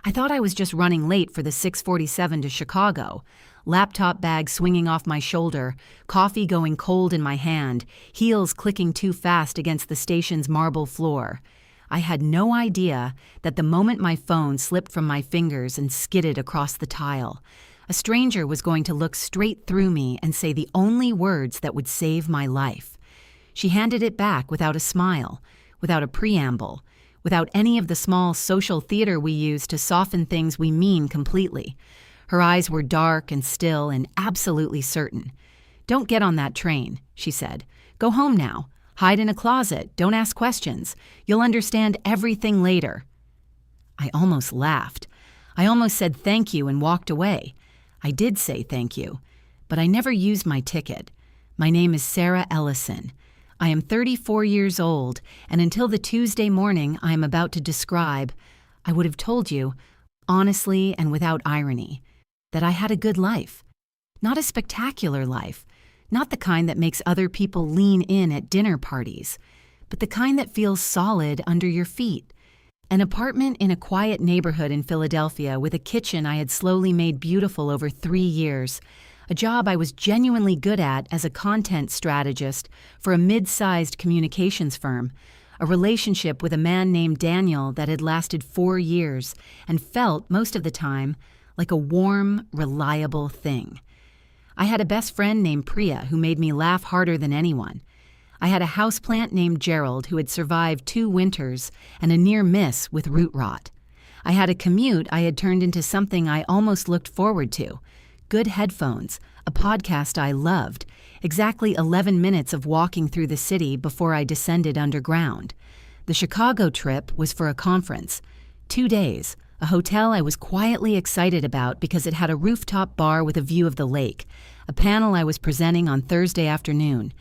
I thought I was just running late for the 6:47 to Chicago. Laptop bag swinging off my shoulder, coffee going cold in my hand, heels clicking too fast against the station's marble floor. I had no idea that the moment my phone slipped from my fingers and skidded across the tile, a stranger was going to look straight through me and say the only words that would save my life. She handed it back without a smile, without a preamble, without any of the small social theater we use to soften things we mean completely. Her eyes were dark and still and absolutely certain. "Don't get on that train," she said. "Go home now. Hide in a closet. Don't ask questions. You'll understand everything later." I almost laughed. I almost said thank you and walked away. I did say thank you, but I never used my ticket. My name is Sarah Ellison. I am 34 years old, and until the Tuesday morning I am about to describe, I would have told you, honestly and without irony, that I had a good life. Not a spectacular life, not the kind that makes other people lean in at dinner parties, but the kind that feels solid under your feet. An apartment in a quiet neighborhood in Philadelphia with a kitchen I had slowly made beautiful over 3 years, a job I was genuinely good at as a content strategist for a mid-sized communications firm, a relationship with a man named Daniel that had lasted 4 years and felt, most of the time, like a warm, reliable thing. I had a best friend named Priya who made me laugh harder than anyone. I had a houseplant named Gerald who had survived 2 winters and a near miss with root rot. I had a commute I had turned into something I almost looked forward to. Good headphones, a podcast I loved, exactly 11 minutes of walking through the city before I descended underground. The Chicago trip was for a conference. 2 days, a hotel I was quietly excited about because it had a rooftop bar with a view of the lake, a panel I was presenting on Thursday afternoon.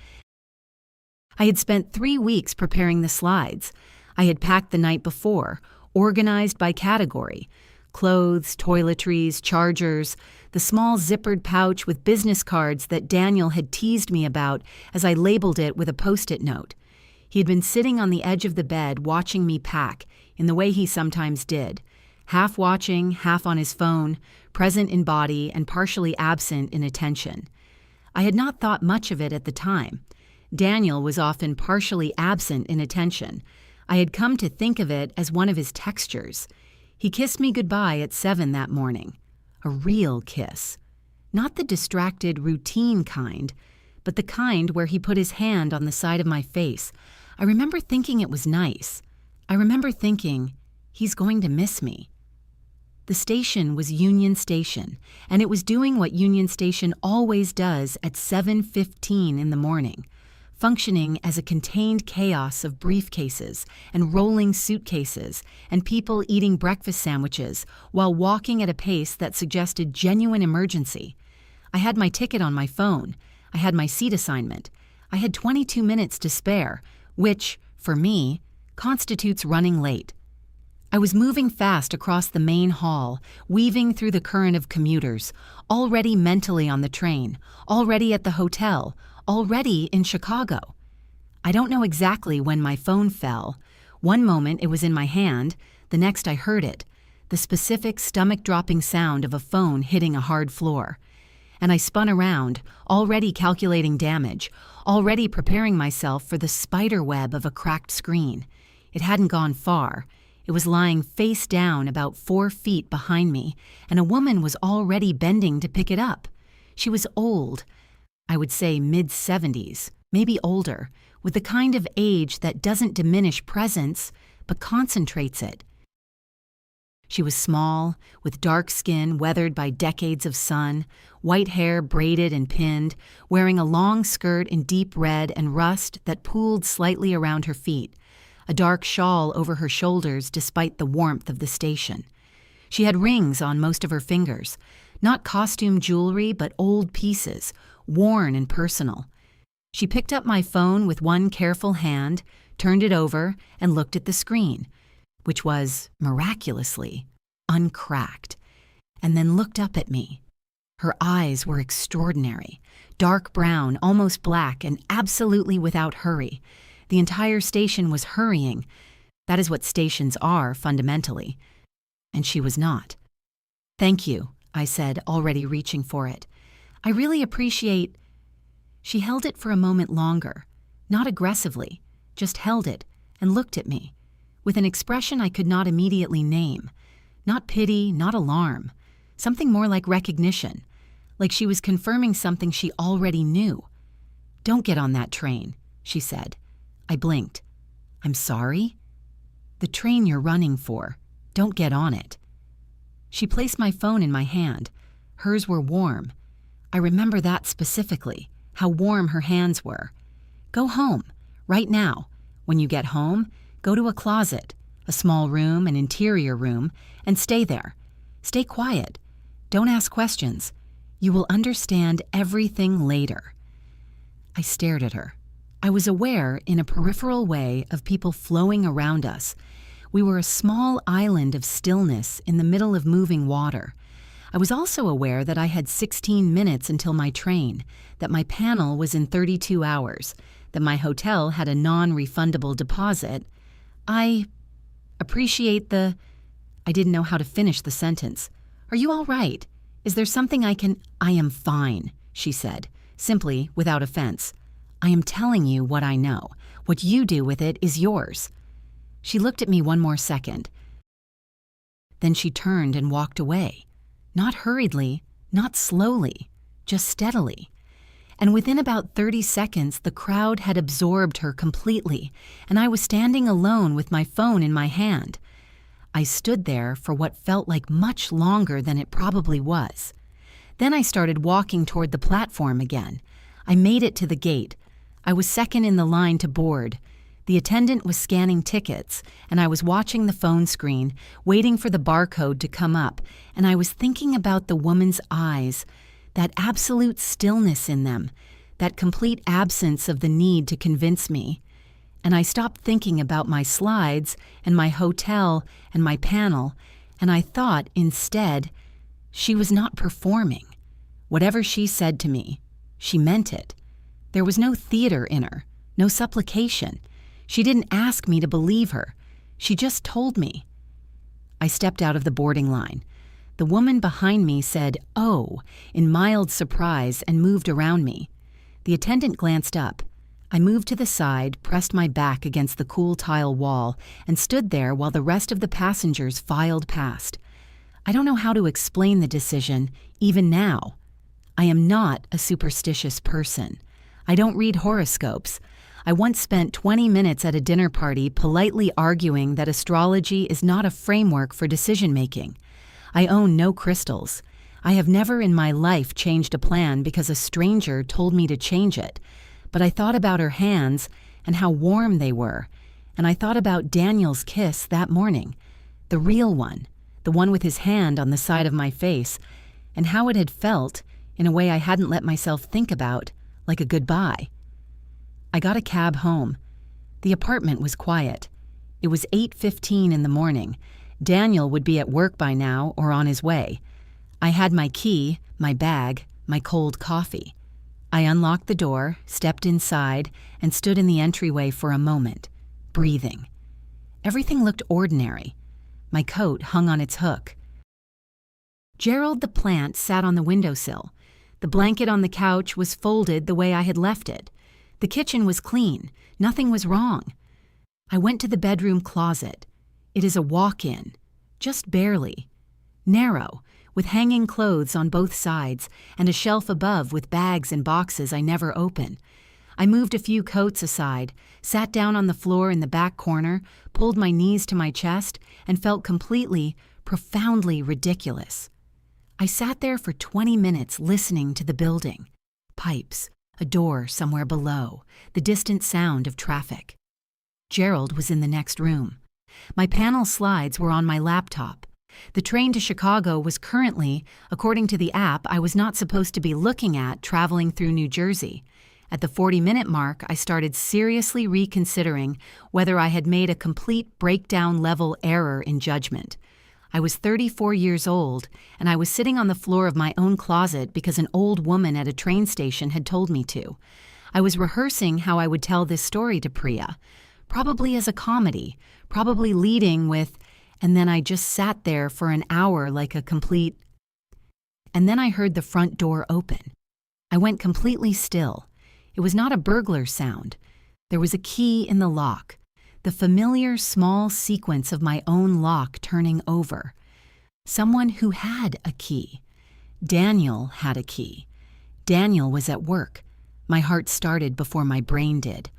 I had spent 3 weeks preparing the slides. I had packed the night before, organized by category: clothes, toiletries, chargers, the small zippered pouch with business cards that Daniel had teased me about as I labeled it with a Post-it note. He had been sitting on the edge of the bed watching me pack, in the way he sometimes did, half watching, half on his phone, present in body and partially absent in attention. I had not thought much of it at the time. Daniel was often partially absent in attention. I had come to think of it as one of his textures. He kissed me goodbye at 7 that morning. A real kiss. Not the distracted, routine kind, but the kind where he put his hand on the side of my face. I remember thinking it was nice. I remember thinking, he's going to miss me. The station was Union Station, and it was doing what Union Station always does at 7:15 in the morning, functioning as a contained chaos of briefcases and rolling suitcases and people eating breakfast sandwiches while walking at a pace that suggested genuine emergency. I had my ticket on my phone. I had my seat assignment. I had 22 minutes to spare, which, for me, constitutes running late. I was moving fast across the main hall, weaving through the current of commuters, already mentally on the train, already at the hotel, already in Chicago. I don't know exactly when my phone fell. One moment it was in my hand, the next I heard it, the specific stomach-dropping sound of a phone hitting a hard floor. And I spun around, already calculating damage, already preparing myself for the spider web of a cracked screen. It hadn't gone far. It was lying face down about 4 feet behind me, and a woman was already bending to pick it up. She was old, I would say mid-70s, maybe older, with the kind of age that doesn't diminish presence, but concentrates it. She was small, with dark skin weathered by decades of sun, white hair braided and pinned, wearing a long skirt in deep red and rust that pooled slightly around her feet, a dark shawl over her shoulders despite the warmth of the station. She had rings on most of her fingers, not costume jewelry but old pieces, worn and personal. She picked up my phone with one careful hand, turned it over, and looked at the screen, which was, miraculously, uncracked, and then looked up at me. Her eyes were extraordinary, dark brown, almost black, and absolutely without hurry. The entire station was hurrying. That is what stations are, fundamentally. and she was not. "Thank you," I said, already reaching for it. "I really appreciate—" She held it for a moment longer, not aggressively, just held it and looked at me, with an expression I could not immediately name. Not pity, not alarm. Something more like recognition, like she was confirming something she already knew. "Don't get on that train," she said. I blinked. "I'm sorry?" "The train you're running for. Don't get on it." She placed my phone in my hand. Hers were warm. I remember that specifically, how warm her hands were. "Go home, right now. When you get home, go to a closet, a small room, an interior room, and stay there. Stay quiet. Don't ask questions. You will understand everything later." I stared at her. I was aware, in a peripheral way, of people flowing around us. We were a small island of stillness in the middle of moving water. I was also aware that I had 16 minutes until my train, that my panel was in 32 hours, that my hotel had a non-refundable deposit. "I appreciate the—" I didn't know how to finish the sentence. "Are you all right? Is there something I can—" "I am fine," she said, simply, without offense. "I am telling you what I know. What you do with it is yours." She looked at me one more second. Then she turned and walked away. Not hurriedly, not slowly, just steadily. And within about 30 seconds, the crowd had absorbed her completely, and I was standing alone with my phone in my hand. I stood there for what felt like much longer than it probably was. Then I started walking toward the platform again. I made it to the gate. I was second in the line to board. The attendant was scanning tickets, and I was watching the phone screen, waiting for the barcode to come up, and I was thinking about the woman's eyes, that absolute stillness in them, that complete absence of the need to convince me. And I stopped thinking about my slides and my hotel and my panel, and I thought, instead, she was not performing. Whatever she said to me, she meant it. There was no theater in her, no supplication. She didn't ask me to believe her. She just told me. I stepped out of the boarding line. The woman behind me said, "Oh," in mild surprise and moved around me. The attendant glanced up. I moved to the side, pressed my back against the cool tile wall, and stood there while the rest of the passengers filed past. I don't know how to explain the decision, even now. I am not a superstitious person. I don't read horoscopes. I once spent 20 minutes at a dinner party politely arguing that astrology is not a framework for decision-making. I own no crystals. I have never in my life changed a plan because a stranger told me to change it. But I thought about her hands and how warm they were, and I thought about Daniel's kiss that morning, the real one, the one with his hand on the side of my face, and how it had felt, in a way I hadn't let myself think about, like a goodbye. I got a cab home. The apartment was quiet. It was 8:15 in the morning. Daniel would be at work by now or on his way. I had my key, my bag, my cold coffee. I unlocked the door, stepped inside, and stood in the entryway for a moment, breathing. Everything looked ordinary. My coat hung on its hook. Gerald the plant sat on the windowsill. The blanket on the couch was folded the way I had left it. The kitchen was clean. Nothing was wrong. I went to the bedroom closet. It is a walk-in, just barely. Narrow, with hanging clothes on both sides, and a shelf above with bags and boxes I never open. I moved a few coats aside, sat down on the floor in the back corner, pulled my knees to my chest, and felt completely, profoundly ridiculous. I sat there for 20 minutes listening to the building. Pipes, a door somewhere below, the distant sound of traffic. Gerald was in the next room. My panel slides were on my laptop. The train to Chicago was currently, according to the app I was not supposed to be looking at, traveling through New Jersey. At the 40-minute mark, I started seriously reconsidering whether I had made a complete breakdown-level error in judgment. I was 34 years old, and I was sitting on the floor of my own closet because an old woman at a train station had told me to. I was rehearsing how I would tell this story to Priya, probably as a comedy, probably leading with, and then I just sat there for an hour like a complete... And then I heard the front door open. I went completely still. It was not a burglar sound. There was a key in the lock, the familiar small sequence of my own lock turning over. Someone who had a key. Daniel had a key. Daniel was at work. My heart started before my brain did.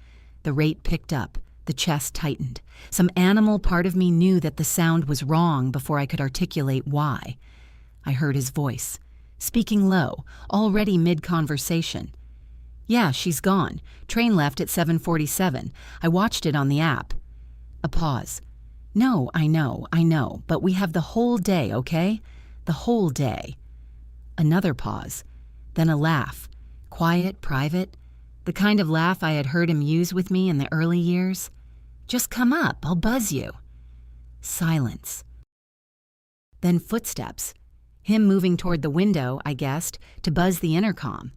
The rate picked up. The chest tightened. Some animal part of me knew that the sound was wrong before I could articulate why. I heard his voice, speaking low, already mid-conversation. "Yeah, she's gone. Train left at 7:47. I watched it on the app." A pause. "No, I know, but we have the whole day, okay? The whole day." Another pause. Then a laugh. Quiet, private. The kind of laugh I had heard him use with me in the early years. "Just come up, I'll buzz you." Silence. Then footsteps. Him moving toward the window, I guessed, to buzz the intercom.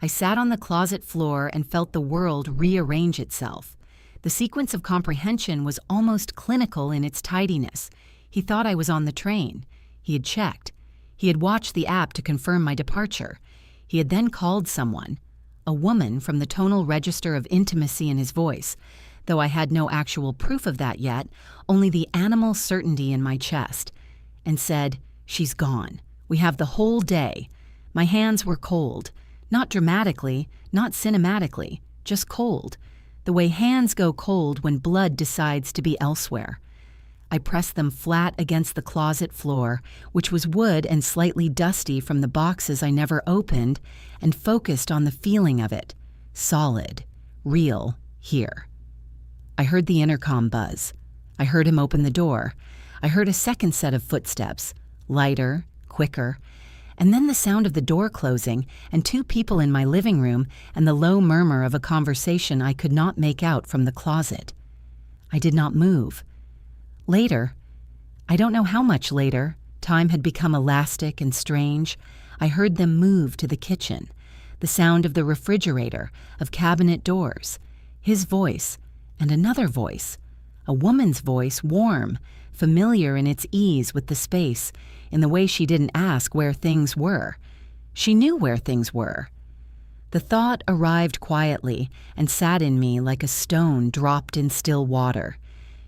I sat on the closet floor and felt the world rearrange itself. The sequence of comprehension was almost clinical in its tidiness. He thought I was on the train. He had checked. He had watched the app to confirm my departure. He had then called someone, a woman, from the tonal register of intimacy in his voice, though I had no actual proof of that yet, only the animal certainty in my chest, and said, "She's gone. We have the whole day." My hands were cold. Not dramatically, not cinematically, just cold. The way hands go cold when blood decides to be elsewhere. I pressed them flat against the closet floor, which was wood and slightly dusty from the boxes I never opened, and focused on the feeling of it. Solid, real, here. I heard the intercom buzz. I heard him open the door. I heard a second set of footsteps, lighter, quicker, and then the sound of the door closing and two people in my living room and the low murmur of a conversation I could not make out from the closet. I did not move. Later, I don't know how much later, time had become elastic and strange, I heard them move to the kitchen, the sound of the refrigerator, of cabinet doors, his voice, and another voice, a woman's voice, warm, familiar in its ease with the space, in the way she didn't ask where things were. She knew where things were. The thought arrived quietly and sat in me like a stone dropped in still water.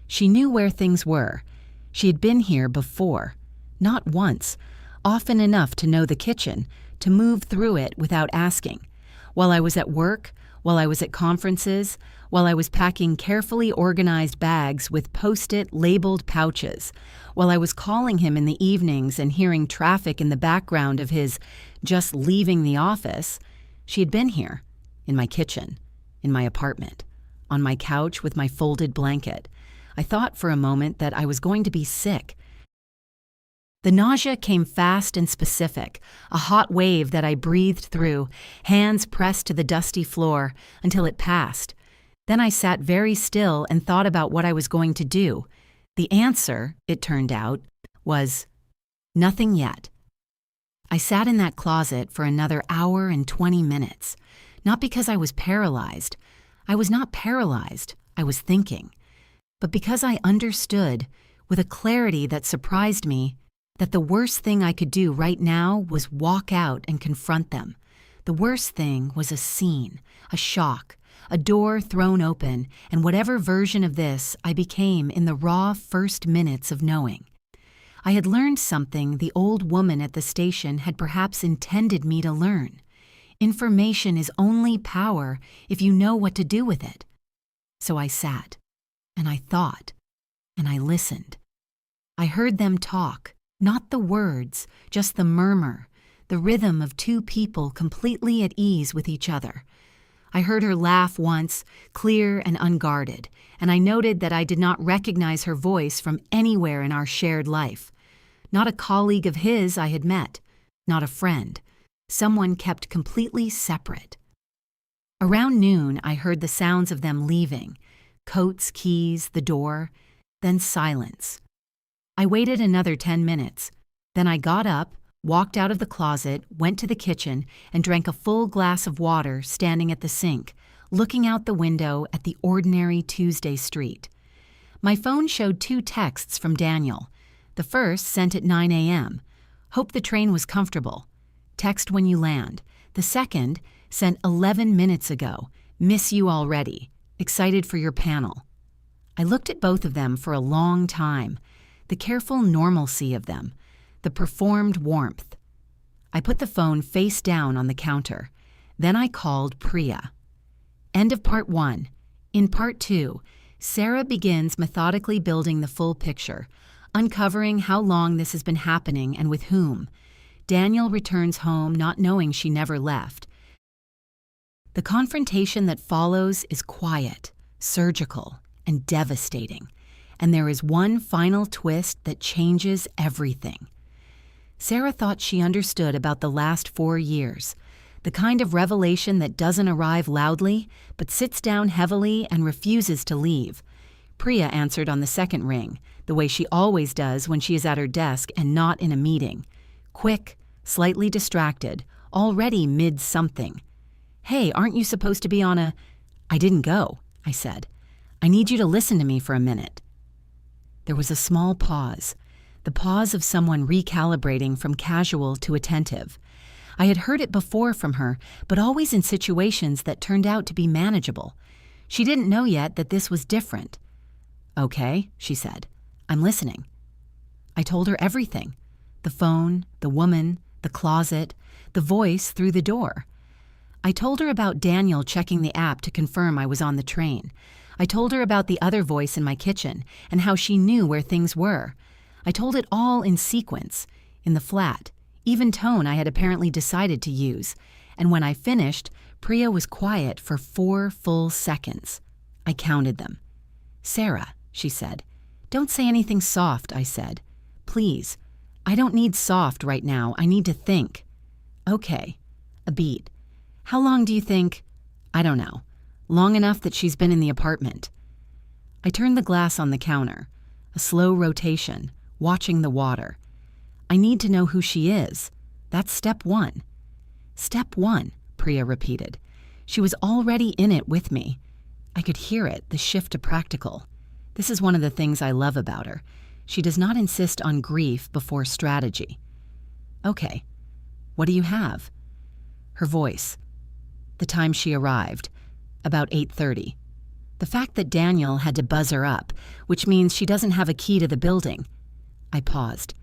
She knew where things were. She had been here before, not once, often enough to know the kitchen, to move through it without asking. While I was at work, while I was at conferences, while I was packing carefully organized bags with Post-it labeled pouches, while I was calling him in the evenings and hearing traffic in the background of his just leaving the office, she had been here, in my kitchen, in my apartment, on my couch with my folded blanket. I thought for a moment that I was going to be sick. The nausea came fast and specific, a hot wave that I breathed through, hands pressed to the dusty floor, until it passed. Then I sat very still and thought about what I was going to do. The answer, it turned out, was nothing yet. I sat in that closet for another hour and 20 minutes, not because I was paralyzed. I was not paralyzed, I was thinking. But because I understood, with a clarity that surprised me, that the worst thing I could do right now was walk out and confront them. The worst thing was a scene, a shock, a door thrown open, and whatever version of this I became in the raw first minutes of knowing. I had learned something the old woman at the station had perhaps intended me to learn. Information is only power if you know what to do with it. So I sat, and I thought, and I listened. I heard them talk. Not the words, just the murmur, the rhythm of two people completely at ease with each other. I heard her laugh once, clear and unguarded, and I noted that I did not recognize her voice from anywhere in our shared life. Not a colleague of his I had met, not a friend. Someone kept completely separate. Around noon, I heard the sounds of them leaving, coats, keys, the door, then silence. I waited another 10 minutes. Then I got up, walked out of the closet, went to the kitchen, and drank a full glass of water standing at the sink, looking out the window at the ordinary Tuesday street. My phone showed 2 texts from Daniel. The first sent at 9 a.m. Hope the train was comfortable. Text when you land. The second sent 11 minutes ago. Miss you already. Excited for your panel. I looked at both of them for a long time. The careful normalcy of them. The performed warmth. I put the phone face down on the counter. Then I called Priya. End of part 1. In part 2, Sarah begins methodically building the full picture, uncovering how long this has been happening and with whom. Daniel returns home not knowing she never left. The confrontation that follows is quiet, surgical, and devastating, and there is one final twist that changes everything. Sarah thought she understood about the last 4 years, the kind of revelation that doesn't arrive loudly, but sits down heavily and refuses to leave. Priya answered on the second ring, the way she always does when she is at her desk and not in a meeting. Quick, slightly distracted, already mid-something. Hey, aren't you supposed to be on a... I didn't go, I said. I need you to listen to me for a minute. There was a small pause, the pause of someone recalibrating from casual to attentive. I had heard it before from her, but always in situations that turned out to be manageable. She didn't know yet that this was different. Okay, she said. I'm listening. I told her everything. The phone, the woman, the closet, the voice through the door. I told her about Daniel checking the app to confirm I was on the train. I told her about the other voice in my kitchen and how she knew where things were. I told it all in sequence, in the flat, even tone I had apparently decided to use, and when I finished, Priya was quiet for 4 full seconds. I counted them. Sarah, she said. Don't say anything soft, I said. Please. I don't need soft right now. I need to think. Okay. A beat. How long do you think? I don't know. Long enough that she's been in the apartment. I turned the glass on the counter. A slow rotation, watching the water. I need to know who she is. That's step 1. Step 1, Priya repeated. She was already in it with me. I could hear it, the shift to practical. This is one of the things I love about her. She does not insist on grief before strategy. Okay. What do you have? Her voice. The time she arrived. About 8:30. The fact that Daniel had to buzz her up, which means she doesn't have a key to the building. I paused.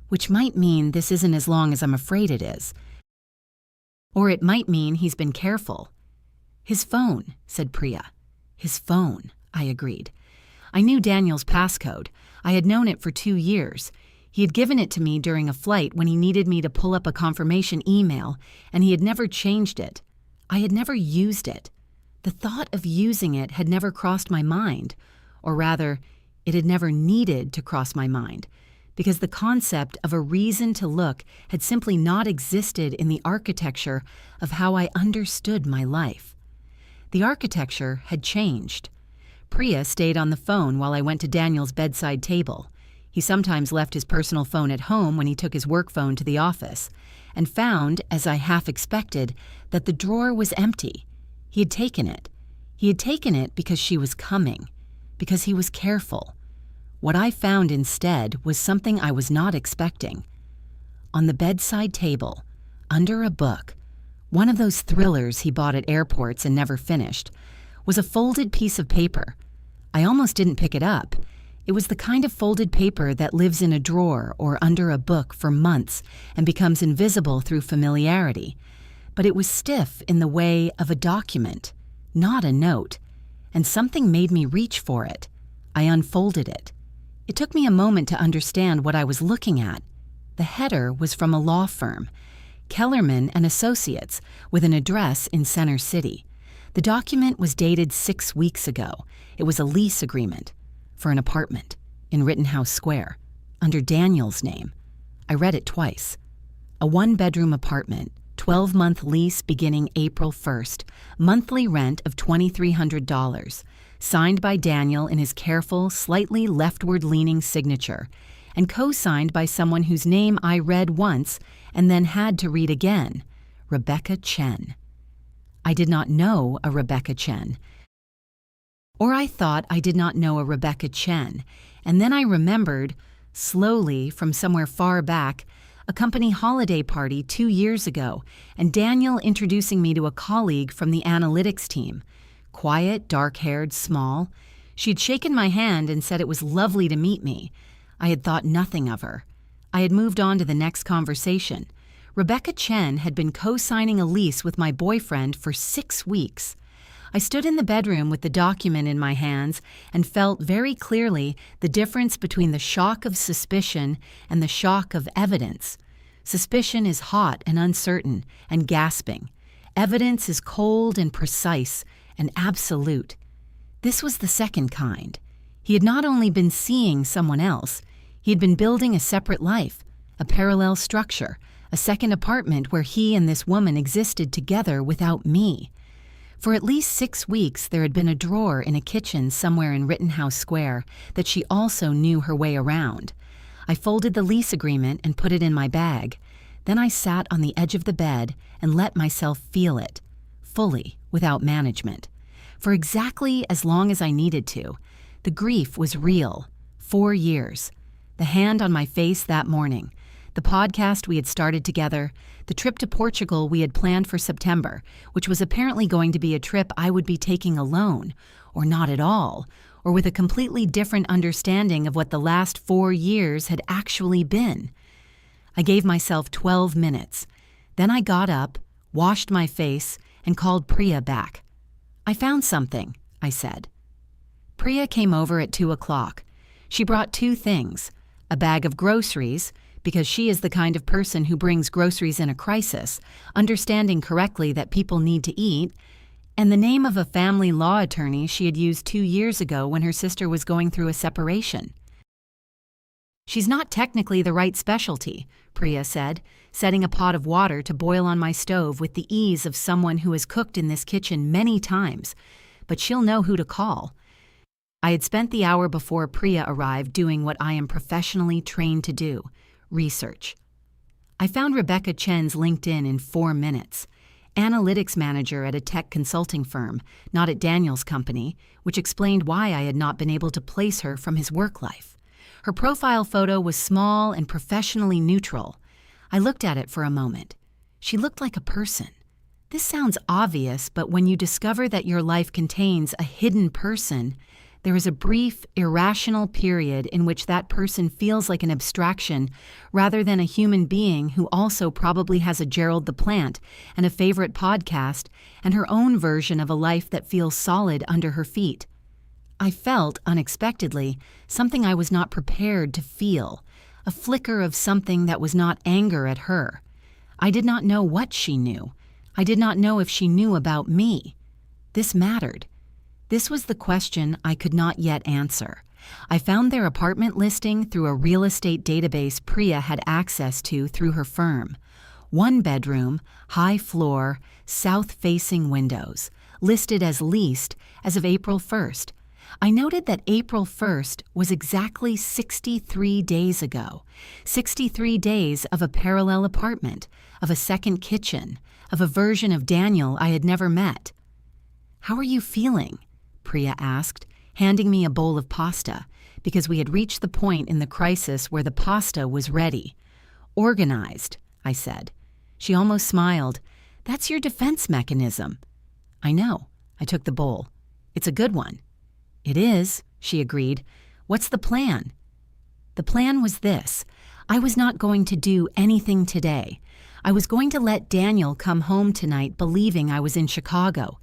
Which might mean this isn't as long as I'm afraid it is. Or it might mean he's been careful. His phone, said Priya. His phone, I agreed. I knew Daniel's passcode. I had known it for 2 years. He had given it to me during a flight when he needed me to pull up a confirmation email, and he had never changed it. I had never used it. The thought of using it had never crossed my mind, or rather, it had never needed to cross my mind, because the concept of a reason to look had simply not existed in the architecture of how I understood my life. The architecture had changed. Priya stayed on the phone while I went to Daniel's bedside table. He sometimes left his personal phone at home when he took his work phone to the office, and found, as I half expected, that the drawer was empty. He had taken it. He had taken it because she was coming, because he was careful. What I found instead was something I was not expecting. On the bedside table, under a book, one of those thrillers he bought at airports and never finished, was a folded piece of paper. I almost didn't pick it up. It was the kind of folded paper that lives in a drawer or under a book for months and becomes invisible through familiarity. But it was stiff in the way of a document, not a note, and something made me reach for it. I unfolded it. It took me a moment to understand what I was looking at. The header was from a law firm, Kellerman and Associates, with an address in Center City. The document was dated 6 weeks ago. It was a lease agreement for an apartment in Rittenhouse Square, under Daniel's name. I read it twice. A 1-bedroom apartment, 12-month lease beginning April 1st, monthly rent of $2,300, signed by Daniel in his careful, slightly leftward-leaning signature, and co-signed by someone whose name I read once and then had to read again, Rebecca Chen. I did not know a Rebecca Chen. Or I thought I did not know a Rebecca Chen, and then I remembered, Slowly, from somewhere far back, a company holiday party 2 years ago, and Daniel introducing me to a colleague from the analytics team. Quiet, dark-haired, small. She'd shaken my hand and said it was lovely to meet me. I had thought nothing of her. I had moved on to the next conversation. Rebecca Chen had been co-signing a lease with my boyfriend for 6 weeks. I stood in the bedroom with the document in my hands and felt very clearly the difference between the shock of suspicion and the shock of evidence. Suspicion is hot and uncertain and gasping. Evidence is cold and precise and absolute. This was the second kind. He had not only been seeing someone else, he had been building a separate life, a parallel structure, a second apartment where he and this woman existed together without me. For at least 6 weeks, there had been a drawer in a kitchen somewhere in Rittenhouse Square that she also knew her way around. I folded the lease agreement and put it in my bag. Then I sat on the edge of the bed and let myself feel it, fully, without management. For exactly as long as I needed to. The grief was real. 4 years. The hand on my face that morning. The podcast we had started together, the trip to Portugal we had planned for September, which was apparently going to be a trip I would be taking alone, or not at all, or with a completely different understanding of what the last 4 years had actually been. I gave myself 12 minutes. Then I got up, washed my face, and called Priya back. "I found something," I said. Priya came over at 2 o'clock. She brought 2 things, a bag of groceries, because she is the kind of person who brings groceries in a crisis, understanding correctly that people need to eat, and the name of a family law attorney she had used 2 years ago when her sister was going through a separation. "She's not technically the right specialty," Priya said, setting a pot of water to boil on my stove with the ease of someone who has cooked in this kitchen many times, "but she'll know who to call." I had spent the hour before Priya arrived doing what I am professionally trained to do, research. I found Rebecca Chen's LinkedIn in 4 minutes. Analytics manager at a tech consulting firm, not at Daniel's company, which explained why I had not been able to place her from his work life. Her profile photo was small and professionally neutral. I looked at it for a moment. She looked like a person. This sounds obvious, but when you discover that your life contains a hidden person, there is a brief, irrational period in which that person feels like an abstraction rather than a human being who also probably has a Gerald the Plant and a favorite podcast and her own version of a life that feels solid under her feet. I felt, unexpectedly, something I was not prepared to feel, a flicker of something that was not anger at her. I did not know what she knew. I did not know if she knew about me. This mattered. This was the question I could not yet answer. I found their apartment listing through a real estate database Priya had access to through her firm. 1 bedroom, high floor, south-facing windows, listed as leased as of April 1st. I noted that April 1st was exactly 63 days ago. 63 days of a parallel apartment, of a second kitchen, of a version of Daniel I had never met. "How are you feeling?" Priya asked, handing me a bowl of pasta, because we had reached the point in the crisis where the pasta was ready. "Organized," I said. She almost smiled. "That's your defense mechanism." "I know." I took the bowl. "It's a good one." "It is," she agreed. "What's the plan?" The plan was this. I was not going to do anything today. I was going to let Daniel come home tonight believing I was in Chicago.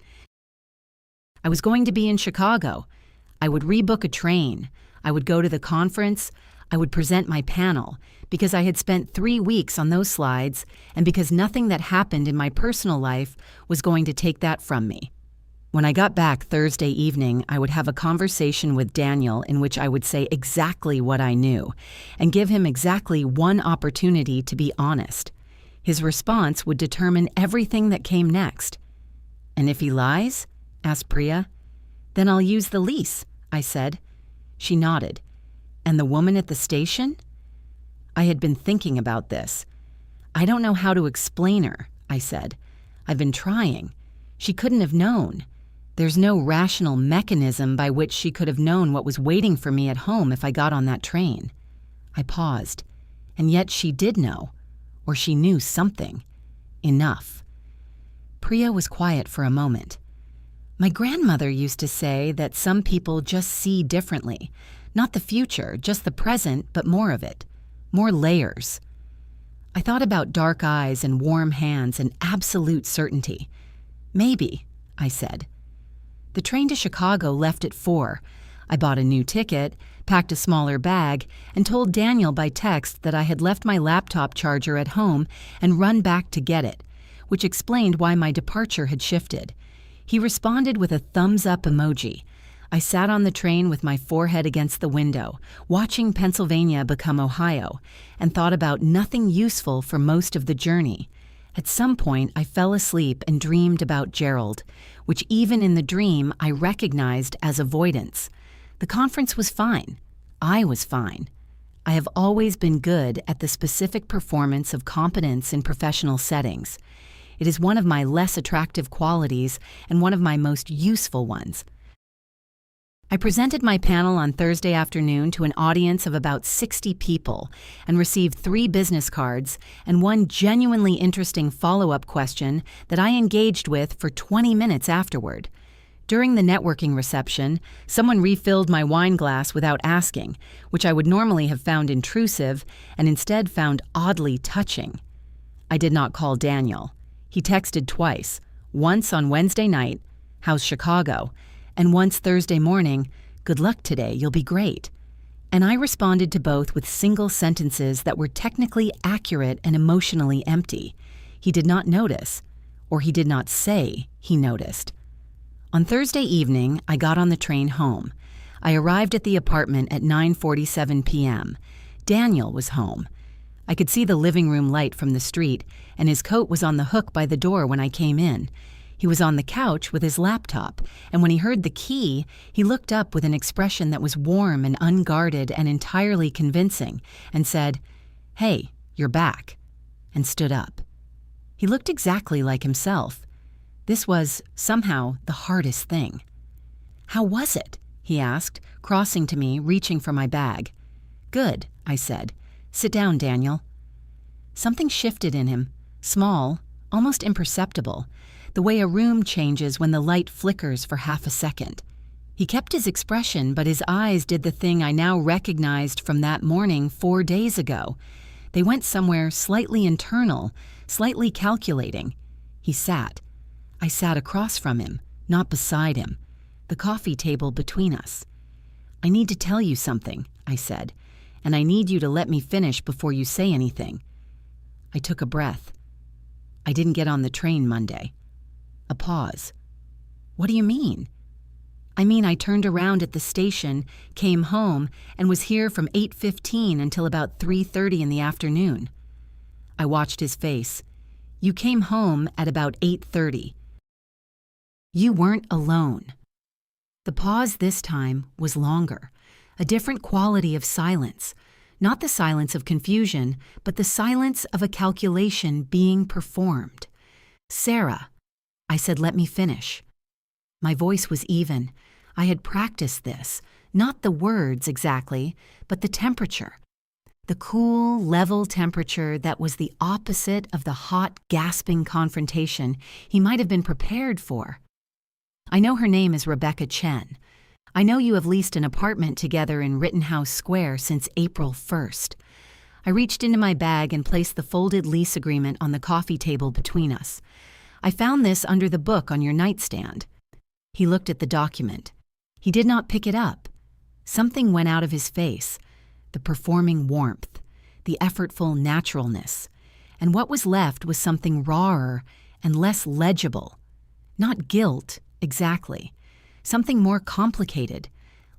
I was going to be in Chicago. I would rebook a train. I would go to the conference. I would present my panel, because I had spent 3 weeks on those slides and because nothing that happened in my personal life was going to take that from me. When I got back Thursday evening, I would have a conversation with Daniel in which I would say exactly what I knew and give him exactly one opportunity to be honest. His response would determine everything that came next. "And if he lies?" asked Priya. "Then I'll use the lease," I said. She nodded. "And the woman at the station?" I had been thinking about this. "I don't know how to explain her," I said. "I've been trying. She couldn't have known. There's no rational mechanism by which she could have known what was waiting for me at home if I got on that train." I paused, and yet she did know, or she knew something. Enough. Priya was quiet for a moment. My grandmother used to say that some people just see differently. Not the future, just the present, but more of it. More layers. I thought about dark eyes and warm hands and absolute certainty. Maybe, I said. The train to Chicago left at 4. I bought a new ticket, packed a smaller bag, and told Daniel by text that I had left my laptop charger at home and run back to get it, which explained why my departure had shifted. He responded with a thumbs-up emoji. I sat on the train with my forehead against the window, watching Pennsylvania become Ohio, and thought about nothing useful for most of the journey. At some point, I fell asleep and dreamed about Gerald, which even in the dream I recognized as avoidance. The conference was fine. I was fine. I have always been good at the specific performance of competence in professional settings. It is one of my less attractive qualities and one of my most useful ones. I presented my panel on Thursday afternoon to an audience of about 60 people and received 3 business cards and one genuinely interesting follow-up question that I engaged with for 20 minutes afterward. During the networking reception, someone refilled my wine glass without asking, which I would normally have found intrusive and instead found oddly touching. I did not call Daniel. He texted twice, once on Wednesday night, "How's Chicago?" and once Thursday morning, "Good luck today, you'll be great." And I responded to both with single sentences that were technically accurate and emotionally empty. He did not notice, or he did not say he noticed. On Thursday evening, I got on the train home. I arrived at the apartment at 9:47 p.m. Daniel was home. I could see the living room light from the street, and his coat was on the hook by the door when I came in. He was on the couch with his laptop, and when he heard the key, he looked up with an expression that was warm and unguarded and entirely convincing, and said, "Hey, you're back," and stood up. He looked exactly like himself. This was, somehow, the hardest thing. "How was it?" he asked, crossing to me, reaching for my bag. "Good," I said. "Sit down, Daniel." Something shifted in him, small, almost imperceptible, the way a room changes when the light flickers for half a second. He kept his expression, but his eyes did the thing I now recognized from that morning 4 days ago. They went somewhere slightly internal, slightly calculating. He sat. I sat across from him, not beside him, the coffee table between us. "I need to tell you something," I said, "and I need you to let me finish before you say anything." I took a breath. "I didn't get on the train Monday." A pause. "What do you mean?" "I mean I turned around at the station, came home, and was here from 8:15 until about 3:30 in the afternoon." I watched his face. "You came home at about 8:30. You weren't alone." The pause this time was longer, a different quality of silence. Not the silence of confusion, but the silence of a calculation being performed. "Sarah," I said, "let me finish." My voice was even. I had practiced this, not the words exactly, but the temperature. The cool, level temperature that was the opposite of the hot, gasping confrontation he might have been prepared for. "I know her name is Rebecca Chen. I know you have leased an apartment together in Rittenhouse Square since April 1st. I reached into my bag and placed the folded lease agreement on the coffee table between us. "I found this under the book on your nightstand." He looked at the document. He did not pick it up. Something went out of his face, the performing warmth, the effortful naturalness, and what was left was something rawer and less legible. Not guilt, exactly. Something more complicated,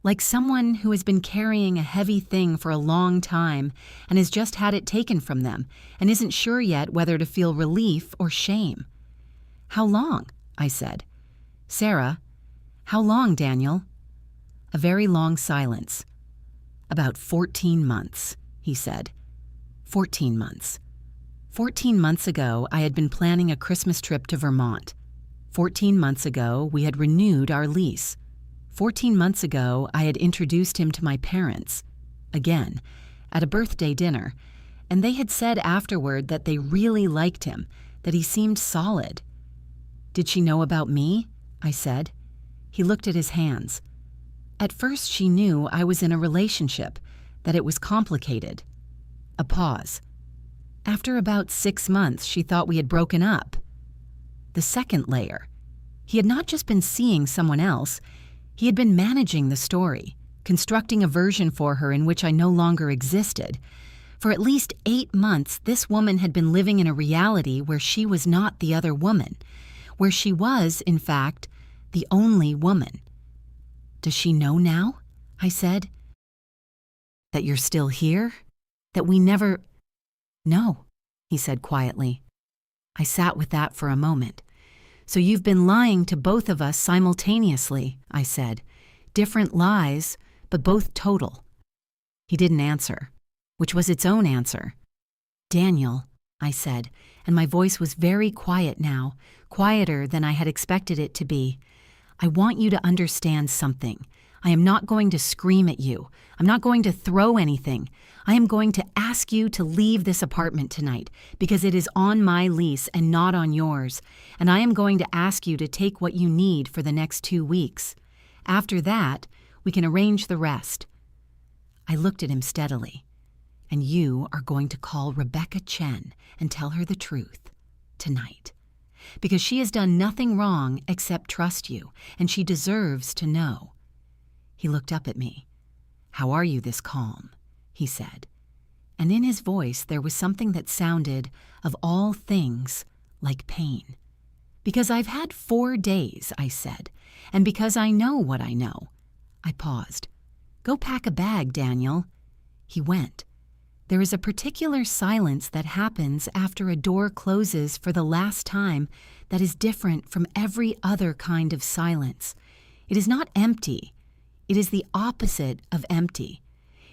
like someone who has been carrying a heavy thing for a long time and has just had it taken from them and isn't sure yet whether to feel relief or shame. "How long?" I said. "Sarah, how long, Daniel?" A very long silence. "About 14 months, he said. 14 months. 14 months ago, I had been planning a Christmas trip to Vermont. 14 months ago, we had renewed our lease. 14 months ago, I had introduced him to my parents. Again. at a birthday dinner, and they had said afterward that they really liked him, that he seemed solid. "Did she know about me?" I said. He looked at his hands. At first she knew I was in a relationship, that it was complicated. A pause. After about 6 months, she thought we had broken up. The second layer. He had not just been seeing someone else, he had been managing the story, constructing a version for her in which I no longer existed. For at least 8 months, this woman had been living in a reality where she was not the other woman, where she was, in fact, the only woman. "Does she know now?" I said. "That you're still here? That we never—" "No," he said quietly. I sat with that for a moment. "So you've been lying to both of us simultaneously," I said. "Different lies, but both total." He didn't answer, which was its own answer. "Daniel," I said, and my voice was very quiet now, quieter than I had expected it to be. "I want you to understand something. I am not going to scream at you. I'm not going to throw anything. I am going to ask you to leave this apartment tonight because it is on my lease and not on yours, and I am going to ask you to take what you need for the next 2 weeks. After that, we can arrange the rest." I looked at him steadily. "And you are going to call Rebecca Chen and tell her the truth tonight. Because she has done nothing wrong except trust you, and she deserves to know." He looked up at me. "How are you this calm?" he said. And in his voice there was something that sounded, of all things, like pain. "Because I've had 4 days," I said, "and because I know what I know." I paused. "Go pack a bag, Daniel." He went. There is a particular silence that happens after a door closes for the last time that is different from every other kind of silence. It is not empty. It is the opposite of empty.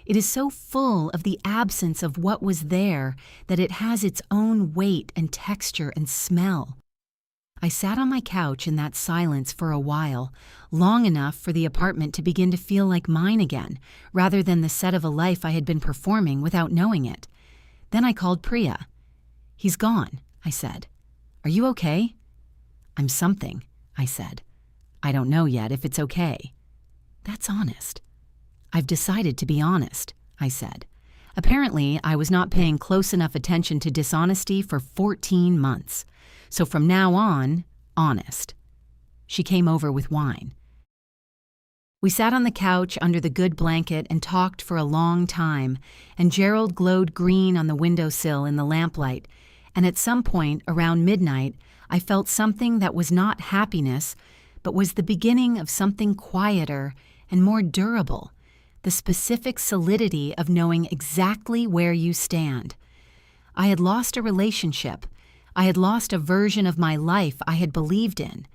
It is so full of the absence of what was there that it has its own weight and texture and smell. I sat on my couch in that silence for a while, long enough for the apartment to begin to feel like mine again, rather than the set of a life I had been performing without knowing it. Then I called Priya. "He's gone," I said. "Are you okay?" "I'm something," I said. "I don't know yet if it's okay." "That's honest." "I've decided to be honest," I said. Apparently, I was not paying close enough attention to dishonesty for 14 months. So from now on, honest. She came over with wine. We sat on the couch under the good blanket and talked for a long time, and Gerald glowed green on the windowsill in the lamplight, and at some point around midnight, I felt something that was not happiness, but was the beginning of something quieter and more durable, the specific solidity of knowing exactly where you stand. I had lost a relationship. I had lost a version of my life I had believed in.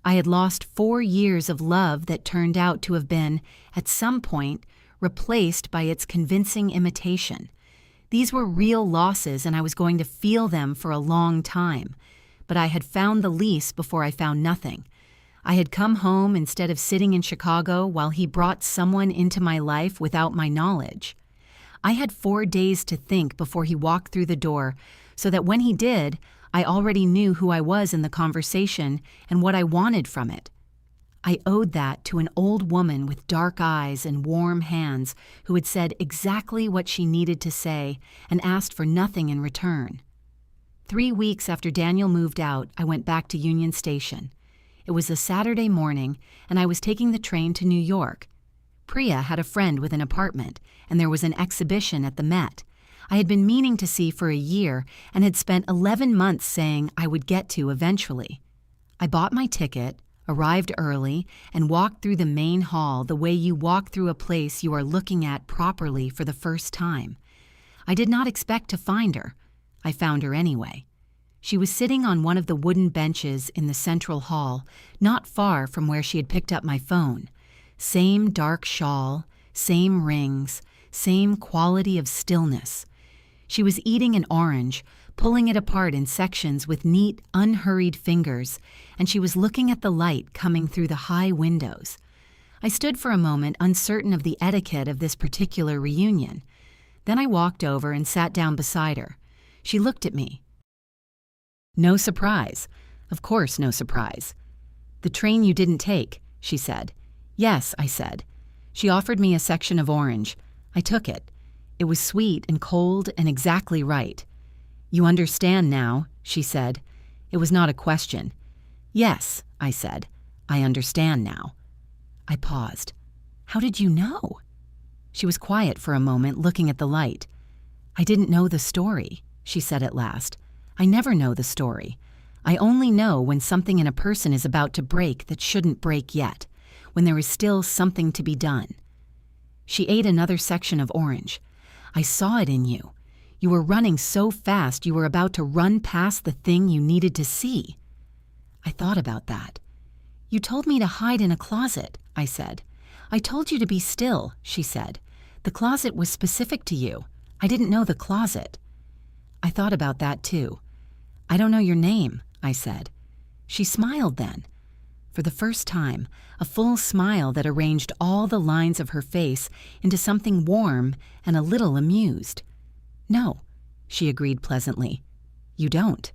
I had lost 4 years of love that turned out to have been, at some point, replaced by its convincing imitation. These were real losses, and I was going to feel them for a long time. But I had found the lease before I found nothing. I had come home instead of sitting in Chicago while he brought someone into my life without my knowledge. I had 4 days to think before he walked through the door, so that when he did, I already knew who I was in the conversation and what I wanted from it. I owed that to an old woman with dark eyes and warm hands who had said exactly what she needed to say and asked for nothing in return. 3 weeks after Daniel moved out, I went back to Union Station. It was a Saturday morning, and I was taking the train to New York. Priya had a friend with an apartment, and there was an exhibition at the Met. I had been meaning to see for a year and had spent 11 months saying I would get to eventually. I bought my ticket, arrived early, and walked through the main hall the way you walk through a place you are looking at properly for the first time. I did not expect to find her. I found her anyway. She was sitting on one of the wooden benches in the central hall, not far from where she had picked up my phone. Same dark shawl, same rings, same quality of stillness. She was eating an orange, pulling it apart in sections with neat, unhurried fingers, and she was looking at the light coming through the high windows. I stood for a moment uncertain of the etiquette of this particular reunion. Then I walked over and sat down beside her. She looked at me. No surprise. Of course, no surprise. The train you didn't take, she said. Yes, I said. She offered me a section of orange. I took it. It was sweet and cold and exactly right. You understand now, she said. It was not a question. Yes, I said. I understand now. I paused. How did you know? She was quiet for a moment, looking at the light. I didn't know the story, she said at last. I never know the story. I only know when something in a person is about to break that shouldn't break yet, when there is still something to be done. She ate another section of orange. I saw it in you. You were running so fast you were about to run past the thing you needed to see. I thought about that. You told me to hide in a closet, I said. I told you to be still, she said. The closet was specific to you. I didn't know the closet. I thought about that too. I don't know your name, I said. She smiled then. For the first time, a full smile that arranged all the lines of her face into something warm and a little amused. No, she agreed pleasantly. You don't.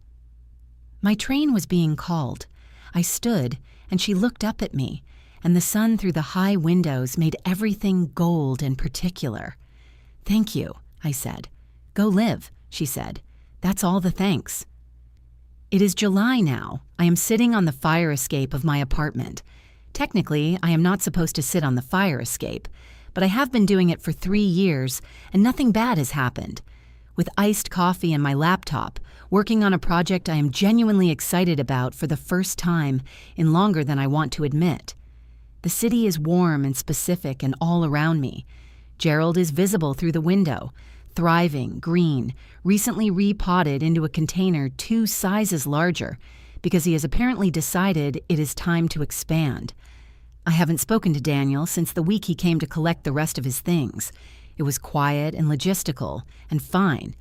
My train was being called. I stood, and she looked up at me, and the sun through the high windows made everything gold and particular. Thank you, I said. Go live, she said. That's all the thanks. It is July now. I am sitting on the fire escape of my apartment. Technically, I am not supposed to sit on the fire escape, but I have been doing it for 3 years, and nothing bad has happened. With iced coffee and my laptop, working on a project I am genuinely excited about for the first time in longer than I want to admit. The city is warm and specific and all around me. Gerald is visible through the window, thriving, green, recently repotted into a container 2 sizes larger, because he has apparently decided it is time to expand. I haven't spoken to Daniel since the week he came to collect the rest of his things. It was quiet and logistical, and fine.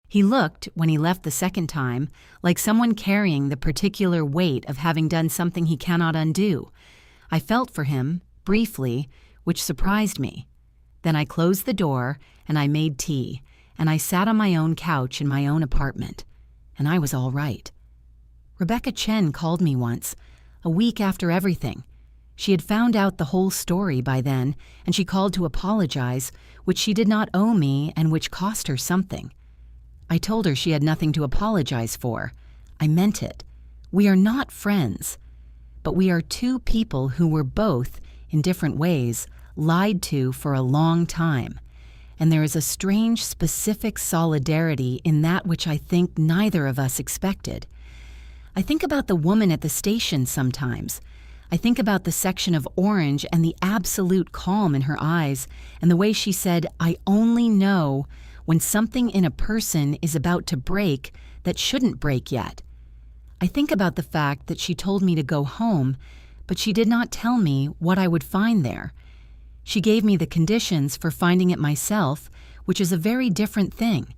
He looked, when he left the second time, like someone carrying the particular weight of having done something he cannot undo. I felt for him, briefly, which surprised me. Then I closed the door, and I made tea, and I sat on my own couch in my own apartment. And I was all right. Rebecca Chen called me once, a week after everything. She had found out the whole story by then, and she called to apologize, which she did not owe me and which cost her something. I told her she had nothing to apologize for. I meant it. We are not friends. But we are 2 people who were both, in different ways, lied to for a long time. And there is a strange, specific solidarity in that which I think neither of us expected. I think about the woman at the station sometimes. I think about the section of orange and the absolute calm in her eyes and the way she said, I only know when something in a person is about to break that shouldn't break yet. I think about the fact that she told me to go home, but she did not tell me what I would find there. She gave me the conditions for finding it myself, which is a very different thing.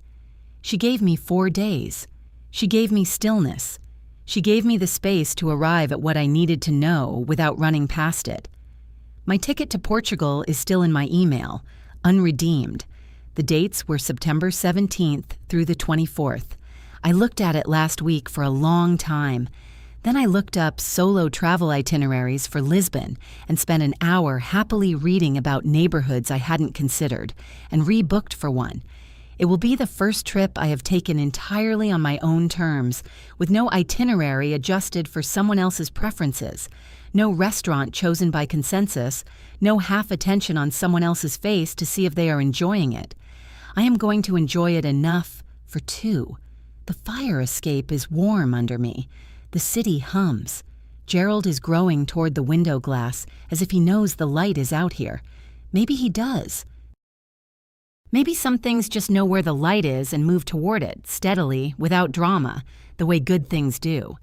She gave me 4 days. She gave me stillness. She gave me the space to arrive at what I needed to know without running past it. My ticket to Portugal is still in my email, unredeemed. The dates were September 17th through the 24th. I looked at it last week for a long time. Then I looked up solo travel itineraries for Lisbon and spent an hour happily reading about neighborhoods I hadn't considered and rebooked for one. It will be the first trip I have taken entirely on my own terms, with no itinerary adjusted for someone else's preferences, no restaurant chosen by consensus, no half attention on someone else's face to see if they are enjoying it. I am going to enjoy it enough for 2. The fire escape is warm under me. The city hums. Gerald is growing toward the window glass as if he knows the light is out here. Maybe he does. Maybe some things just know where the light is and move toward it, steadily, without drama, the way good things do.